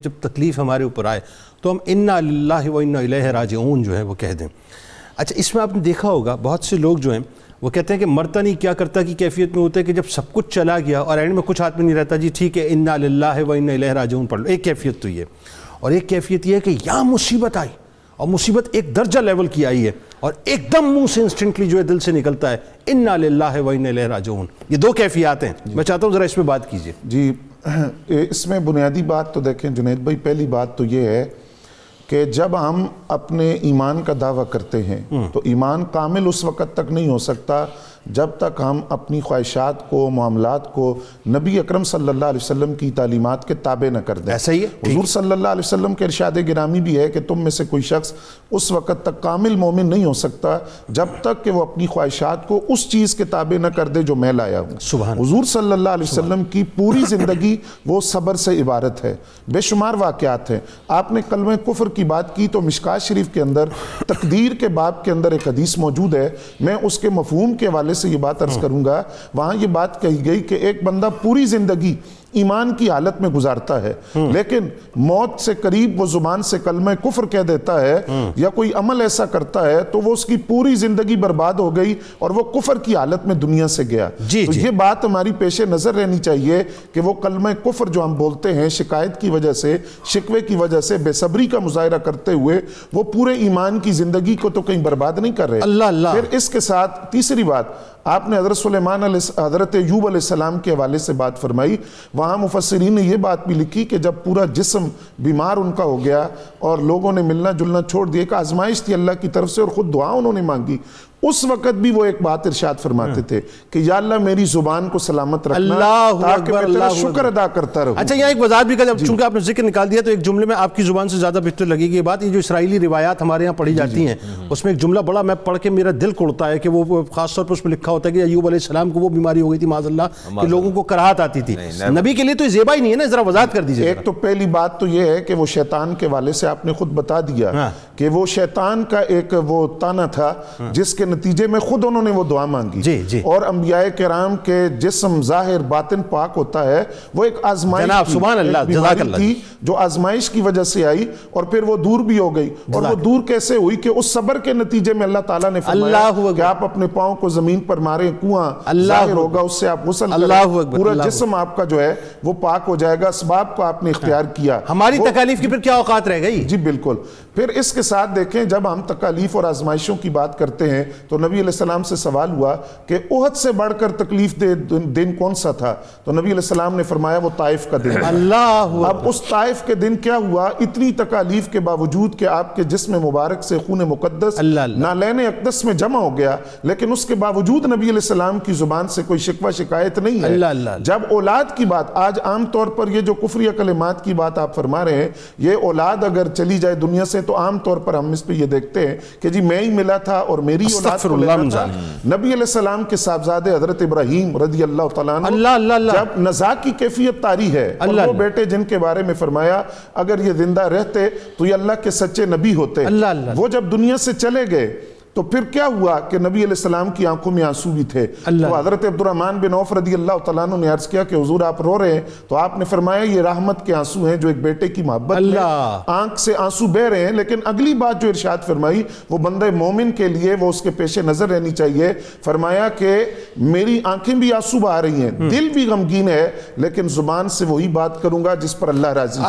جب تکلیف ہمارے اوپر آئے تو ہم انا للہ و انا الیہ راجعون جو ہے وہ کہہ دیں۔ اچھا، اس میں آپ نے دیکھا ہوگا بہت سے لوگ جو ہیں وہ کہتے ہیں کہ مرتا نہیں کیا کرتا کی کیفیت میں ہوتا ہے کہ جب سب کچھ چلا گیا اور اینڈ میں کچھ ہاتھ میں نہیں رہتا، جی ٹھیک ہے انا للہ و انا الیہ راجعون پڑھ لو۔ ایک کیفیت تو یہ، اور ایک کیفیت یہ ہے کہ یا مصیبت آئی اور مصیبت ایک درجہ لیول کی آئی ہے اور ایک دم منہ سے انسٹنٹلی جو ہے دل سے نکلتا ہے انا للہ و انا الیہ راجعون۔ یہ دو کیفیات ہیں، میں چاہتا ہوں ذرا اس پہ بات کیجئے۔ جی، اس میں بنیادی بات تو دیکھیں جنید بھائی، پہلی بات تو یہ ہے کہ جب ہم اپنے ایمان کا دعویٰ کرتے ہیں تو ایمان کامل اس وقت تک نہیں ہو سکتا جب تک ہم اپنی خواہشات کو، معاملات کو نبی اکرم صلی اللہ علیہ وسلم کی تعلیمات کے تابع نہ کر دیں۔ ایسا ہی ہے، حضور صلی اللہ علیہ وسلم کے ارشاد گرامی بھی ہے کہ تم میں سے کوئی شخص اس وقت تک کامل مومن نہیں ہو سکتا جب تک کہ وہ اپنی خواہشات کو اس چیز کے تابع نہ کر دے جو میں لایا ہوں۔ سبحان حضور صلی اللہ علیہ وسلم کی پوری زندگی وہ صبر سے عبارت ہے، بے شمار واقعات ہیں۔ آپ نے کلمہ کفر کی بات کی تو مشکاۃ شریف کے اندر تقدیر کے باب کے اندر ایک حدیث موجود ہے، میں اس کے مفہوم کے حوالے سے یہ بات عرض کروں گا۔ وہاں یہ بات کہی گئی کہ ایک بندہ پوری زندگی ایمان کی حالت میں گزارتا ہے لیکن موت سے قریب وہ زبان سے کلمہ کفر کہہ دیتا ہے یا کوئی عمل ایسا کرتا ہے تو وہ اس کی پوری زندگی برباد ہو گئی اور وہ کفر کی حالت میں دنیا سے گیا۔ تو یہ بات ہماری پیش نظر رہنی چاہیے کہ وہ کلمہ کفر جو ہم بولتے ہیں شکایت کی وجہ سے، شکوے کی وجہ سے، بے صبری کا مظاہرہ کرتے ہوئے وہ پورے ایمان کی زندگی کو تو کہیں برباد نہیں کر رہے۔ اللہ پھر اس کے ساتھ تیسری بات، آپ نے حضرت ایوب علیہ السلام کے حوالے سے بات فرمائی۔ وہاں مفسرین نے یہ بات بھی لکھی کہ جب پورا جسم بیمار ان کا ہو گیا اور لوگوں نے ملنا جلنا چھوڑ دیا، کہ آزمائش تھی اللہ کی طرف سے اور خود دعا انہوں نے مانگی، اس وقت بھی وہ ایک بات ارشاد فرماتے تھے کہ یا اللہ میری زبان کو سلامت رکھنا تاکہ میں تیرا شکر ادا کرتا رہوں۔ اچھا، یہاں ایک وضاحت بھی کر، چونکہ آپ نے ذکر نکال دیا تو ایک جملے میں آپ کی زبان سے زیادہ بہتر لگے گی یہ بات۔ یہ جو اسرائیلی روایات ہمارے یہاں پڑھی جاتی ہیں اس میں ایک جملہ بڑا میں پڑھ کے میرا دل کڑتا ہے کہ وہ خاص طور پر اس میں لکھا ہوتا ہے کہ ایوب علیہ السلام کو وہ بیماری ہو گئی تھی معاذ اللہ کہ لوگوں کو کراہت آتی تھی۔ نبی کے لیے تو یہ زیبا ہی نہیں ہے نا، ذرا وضاحت کر دیجیے۔ ایک تو پہلی بات تو یہ ہے کہ وہ شیطان کے والے سے آپ نے خود بتا دیا کہ وہ شیطان کا ایک وہ تانا تھا جس کے نتیجے میں خود انہوں نے وہ دعا مانگی۔ اور انبیاء کرام کے جسم ظاہر باطن پاک ہوتا ہے، وہ ایک آزمائش تھی جو آزمائش کی وجہ سے آئی اور پھر وہ دور بھی ہو گئی۔ اور وہ دور کیسے ہوئی کہ اس صبر کے نتیجے میں اللہ تعالیٰ نے فرمایا کہ آپ اپنے پاؤں کو زمین پر ماریں، کنواں ظاہر ہوگا، اس سے آپ غسل کریں، پورا جسم آپ کا جو ہے وہ پاک ہو جائے گا۔ اسباب کو آپ نے اختیار کیا۔ ہماری تکالیف کی پھر کیا اوقات رہ گئی؟ جی بالکل۔ پھر اس کے ساتھ دیکھیں جب ہم تکالیف اور آزمائشوں کی بات کرتے ہیں تو نبی علیہ السلام سے سوال ہوا کہ احد سے بڑھ کر تکلیف دے دن کون سا تھا؟ تو نبی علیہ السلام نے فرمایا وہ طائف کا دن۔ اب اس طائف کے دن کیا ہوا؟ اتنی تکالیف کے باوجود کہ آپ کے جسم مبارک سے خون مقدس نالین اقدس میں جمع ہو گیا، لیکن اس کے باوجود نبی علیہ السلام کی زبان سے کوئی شکوہ شکایت نہیں ہے۔ جب اولاد کی بات، آج عام طور پر یہ جو کفریہ کلمات کی بات آپ فرما رہے ہیں، یہ اولاد اگر چلی جائے دنیا سے تو عام طور پر ہم اس پہ یہ دیکھتے ہیں کہ جی میں ہی ملا تھا اور میری اولاد کو لینا تھا۔ نبی علیہ السلام کے صاحبزادے حضرت ابراہیم رضی اللہ تعالیٰ عنہ جب نزاع کی کیفیت طاری ہے اور وہ بیٹے جن کے بارے میں فرمایا اگر یہ زندہ رہتے تو یہ اللہ کے سچے نبی ہوتے، وہ جب دنیا سے چلے گئے تو پھر کیا ہوا کہ نبی علیہ السلام کی آنکھوں میں آنسو بھی تھے۔ تو حضرت عبدالرحمن بن عوف رضی اللہ تعالیٰ عنہ نے عرض کیا کہ حضور آپ رو رہے ہیں، تو آپ نے فرمایا یہ رحمت کے آنسو ہیں جو ایک بیٹے کی محبت میں آنکھ سے آنسو بہ رہے ہیں۔ لیکن اگلی بات جو ارشاد فرمائی وہ بندہ مومن کے لیے وہ اس کے پیش نظر رہنی چاہیے، فرمایا کہ میری آنکھیں بھی آنسو بہا رہی ہیں، دل بھی غمگین ہے، لیکن زبان سے وہی بات کروں گا جس پر اللہ راضی۔